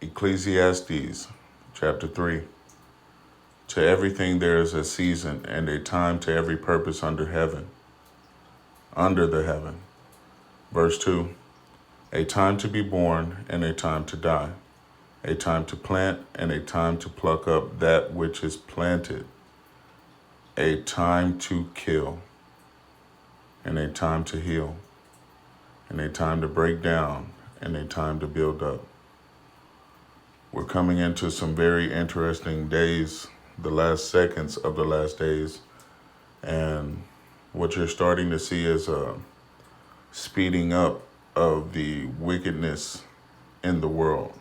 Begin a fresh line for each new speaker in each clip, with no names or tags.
Ecclesiastes chapter 3. To everything there is a season and a time to every purpose under the heaven. Verse 2. A time to be born and a time to die. A time to plant and a time to pluck up that which is planted. A time to kill and a time to heal. And a time to break down and a time to build up. We're coming into some very interesting days, the last seconds of the last days. And what you're starting to see is a speeding up of the wickedness in the world.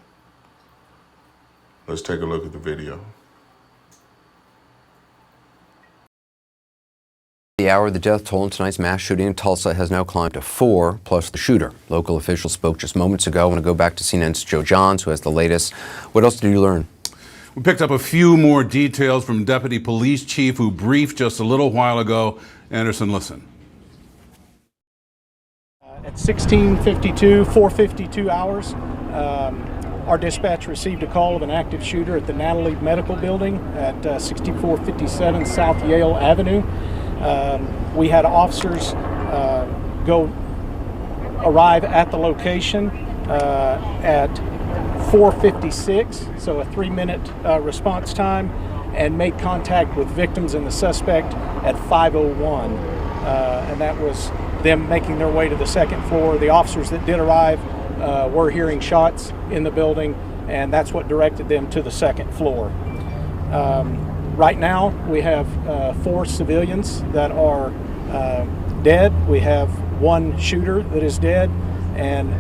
Let's take a look at the video.
The hour of the death toll in tonight's mass shooting in Tulsa has now climbed to 4, plus the shooter. Local officials spoke just moments ago. I want to go back to CNN's Joe Johns, who has the latest. What else did you learn?
We picked up a few more details from Deputy Police Chief, who briefed just a little while ago. Anderson, listen.
At 16:52, 4:52 hours, our dispatch received a call of an active shooter at the Natalie Medical Building at 6457 South Yale Avenue. We had officers arrive at the location at 4:56, so a 3-minute response time, and make contact with victims and the suspect at 5:01. And that was them making their way to the second floor. The officers that did arrive were hearing shots in the building, and that's what directed them to the second floor. Right now, we have 4 civilians that are dead. We have 1 shooter that is dead, and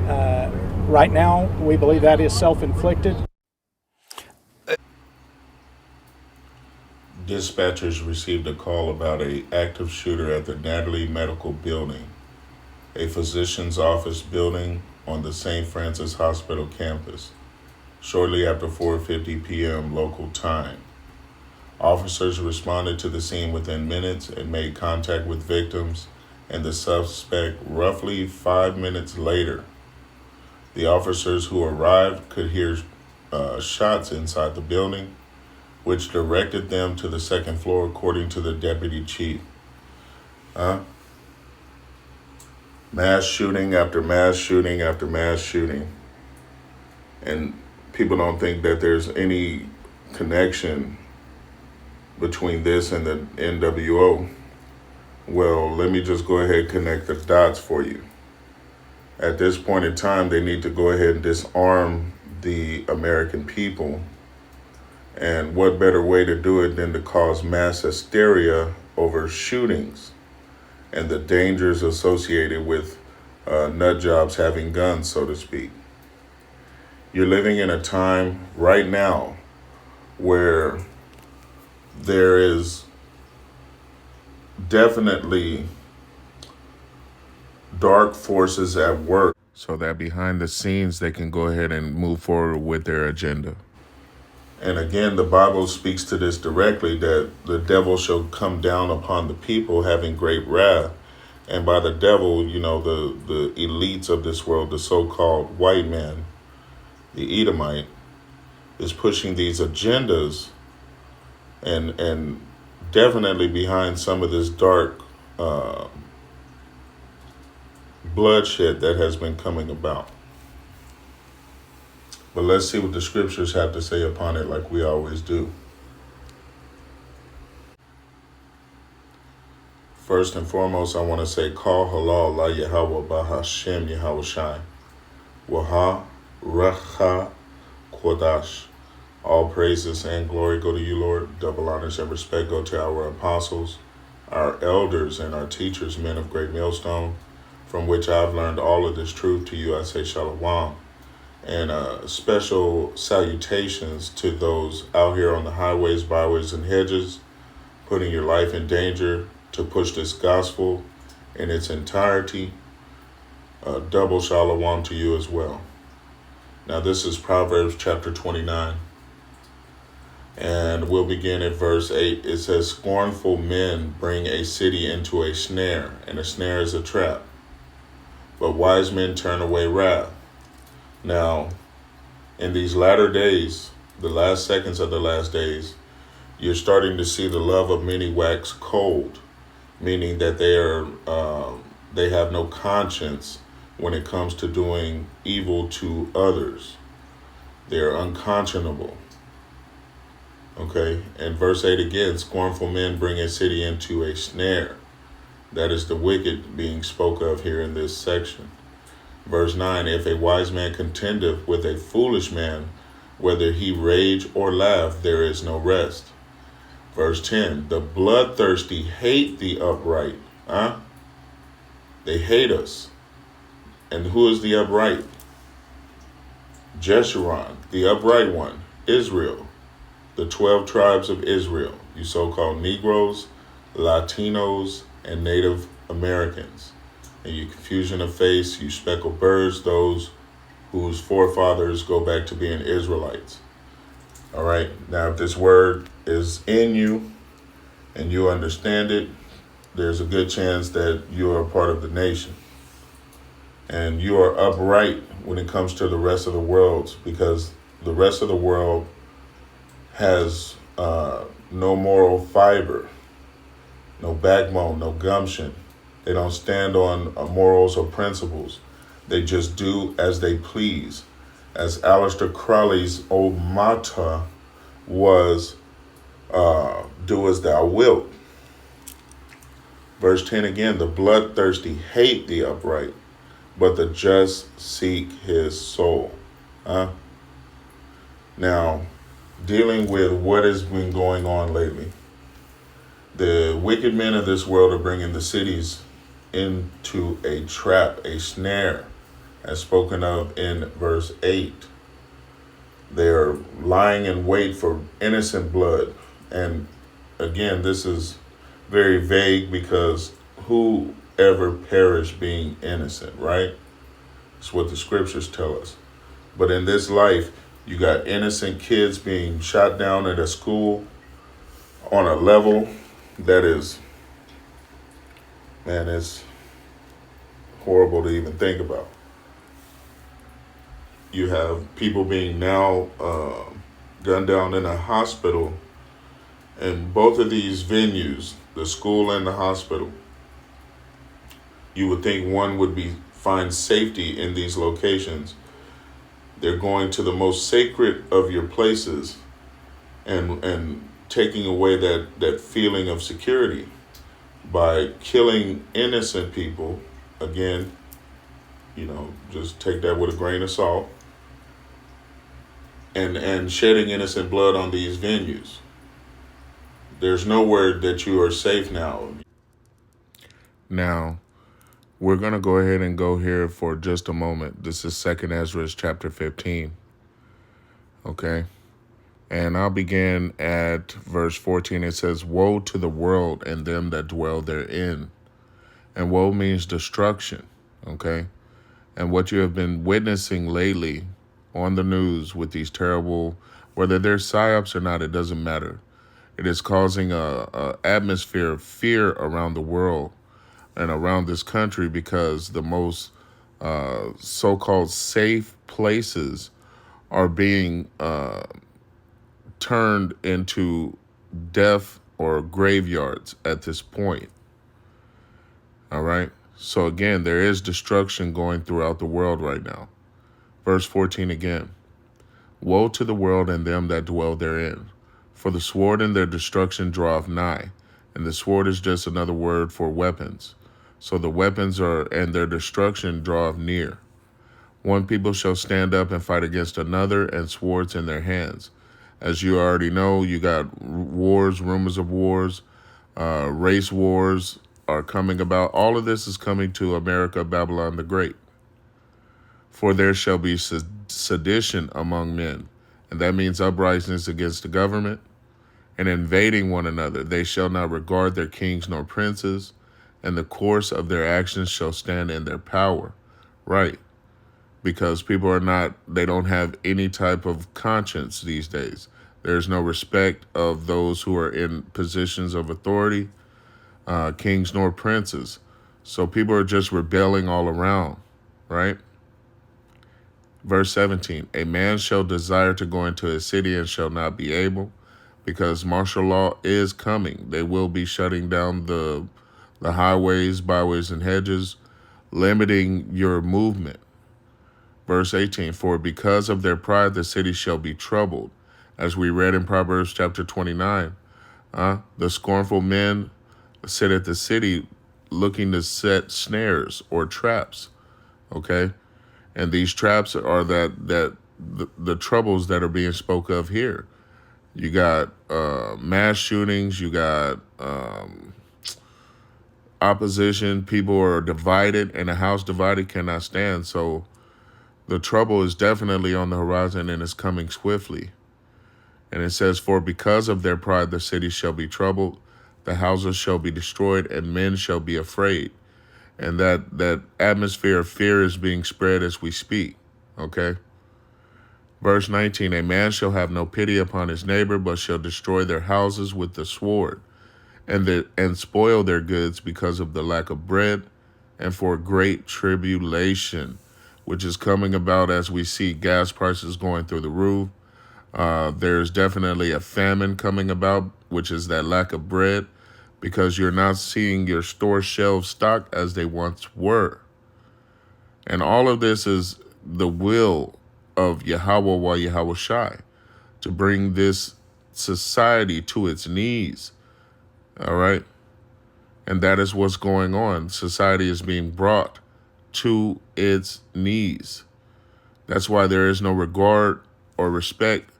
right now, we believe that is self-inflicted.
Dispatchers received a call about an active shooter at the Natalie Medical Building, a physician's office building on the St. Francis Hospital campus, shortly after 4:50 p.m. local time. Officers responded to the scene within minutes and made contact with victims and the suspect roughly 5 minutes later. The officers who arrived could hear shots inside the building, which directed them to the second floor, according to the deputy chief. Mass shooting after mass shooting after mass shooting. And people don't think that there's any connection between this and the NWO. Well, let me just go ahead and connect the dots for you. At this point in time, they need to go ahead and disarm the American people. And what better way to do it than to cause mass hysteria over shootings and the dangers associated with nut jobs having guns, so to speak. You're living in a time right now where there is definitely dark forces at work, so that behind the scenes they can go ahead and move forward with their agenda. And again, the Bible speaks to this directly, that the devil shall come down upon the people having great wrath. And by the devil, the elites of this world, the so-called white man, the Edomite, is pushing these agendas and definitely behind some of this dark bloodshed that has been coming about. But let's see what the scriptures have to say upon it, like we always do. First and foremost, I want to say, Kal halal la Yahweh Bahashem Yahweh Shai. Waha Racha Kodash. All praises and glory go to you, Lord. Double honors and respect go to our apostles, our elders, and our teachers, men of great millstone, from which I've learned all of this truth. To you I say shalom. And special salutations to those out here on the highways, byways, and hedges, putting your life in danger to push this gospel in its entirety. Double shalom to you as well. Now this is Proverbs Chapter 29. And we'll begin at verse 8. It says, scornful men bring a city into a snare, and a snare is a trap. But wise men turn away wrath. Now, In these latter days, the last seconds of the last days, you're starting to see the love of many wax cold, meaning that they have no conscience when it comes to doing evil to others. They're unconscionable. Okay, and verse 8 again, scornful men bring a city into a snare. That is the wicked being spoke of here in this section. Verse 9, if a wise man contendeth with a foolish man, whether he rage or laugh, there is no rest. Verse 10, the bloodthirsty hate the upright. They hate us. And who is the upright? Jeshurun, the upright one, Israel, the 12 tribes of Israel, you so-called Negroes, Latinos, and Native Americans. And you confusion of face, you speckled birds, those whose forefathers go back to being Israelites. All right, now if this word is in you and you understand it, there's a good chance that you are a part of the nation. And you are upright when it comes to the rest of the world, because the rest of the world has no moral fiber, no backbone, no gumption. They don't stand on morals or principles. They just do as they please. As Aleister Crowley's old motto was, do as thou wilt. Verse 10 again, the bloodthirsty hate the upright, but the just seek his soul. Now, dealing with what has been going on lately, the wicked men of this world are bringing the cities into a trap, a snare, as spoken of in verse 8. They're lying in wait for innocent blood. And again, this is very vague, because whoever perished being innocent, right? That's what the scriptures tell us. But in this life, you got innocent kids being shot down at a school on a level that is, man, it's horrible to even think about. You have people being now gunned down in a hospital, and both of these venues, the school and the hospital, you would think one would find safety in these locations. They're going to the most sacred of your places and taking away that feeling of security by killing innocent people. Again, just take that with a grain of salt. And shedding innocent blood on these venues. There's no word that you are safe now. Now, we're going to go ahead and go here for just a moment. This is 2 Ezra chapter 15. Okay? And I'll begin at verse 14. It says, woe to the world and them that dwell therein. And woe means destruction. Okay? And what you have been witnessing lately on the news with these terrible, whether they're psyops or not, it doesn't matter. It is causing a atmosphere of fear around the world and around this country, because the most so-called safe places are being turned into death or graveyards at this point. All right? So again, there is destruction going throughout the world right now. Verse 14 again. Woe to the world and them that dwell therein, for the sword and their destruction draweth nigh, and the sword is just another word for weapons. So the weapons and their destruction draweth near. One people shall stand up and fight against another, and swords in their hands. As you already know, you got wars, rumors of wars, race wars are coming about. All of this is coming to America, Babylon the Great. For there shall be sedition among men, and that means uprisings against the government, and invading one another. They shall not regard their kings nor princes, and the course of their actions shall stand in their power. Right. Because people they don't have any type of conscience these days. There's no respect of those who are in positions of authority, kings nor princes. So people are just rebelling all around, right? Verse 17, a man shall desire to go into a city and shall not be able, because martial law is coming. They will be shutting down the highways, byways, and hedges, limiting your movement. Verse 18, for because of their pride the city shall be troubled. As we read in Proverbs chapter 29, the scornful men sit at the city looking to set snares or traps, okay? And these traps are the troubles that are being spoke of here. You got mass shootings, you got opposition, people are divided, and a house divided cannot stand. So the trouble is definitely on the horizon and is coming swiftly. And it says, for because of their pride the city shall be troubled, the houses shall be destroyed, and men shall be afraid. And that atmosphere of fear is being spread as we speak, okay? Verse 19, a man shall have no pity upon his neighbor, but shall destroy their houses with the sword, and spoil their goods because of the lack of bread, and for great tribulation, which is coming about as we see gas prices going through the roof. There's definitely a famine coming about, which is that lack of bread, because you're not seeing your store shelves stocked as they once were. And all of this is the will of Yahweh wa Yahweh Shai, to bring this society to its knees. All right? And that is what's going on. Society is being brought to its knees. That's why there is no regard or respect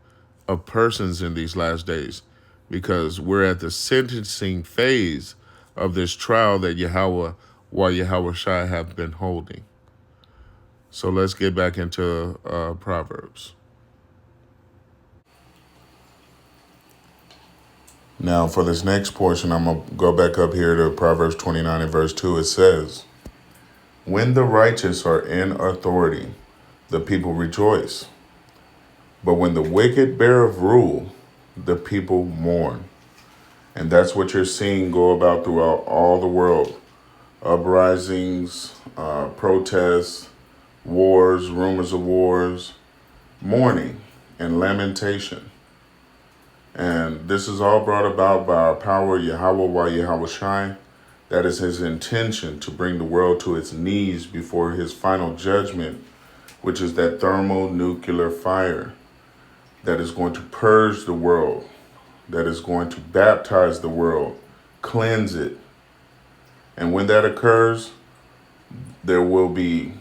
of persons in these last days, because we're at the sentencing phase of this trial that Yahweh wa Yahweh Shai have been holding. So let's get back into Proverbs. Now, for this next portion, I'm going to go back up here to Proverbs 29 and verse 2. It says, when the righteous are in authority, the people rejoice. But when the wicked bear of rule, the people mourn. And that's what you're seeing go about throughout all the world. Uprisings, protests, wars, rumors of wars, mourning, and lamentation. And this is all brought about by our power, Yahweh wa Yahweh Shai. That is his intention, to bring the world to its knees before his final judgment, which is that thermonuclear fire that is going to purge the world, that is going to baptize the world, cleanse it. And when that occurs, there will be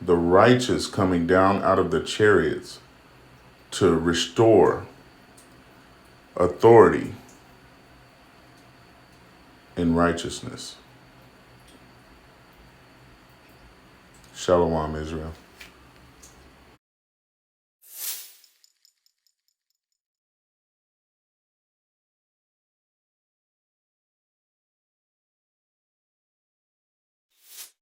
the righteous coming down out of the chariots to restore authority in righteousness. Shalom, Israel.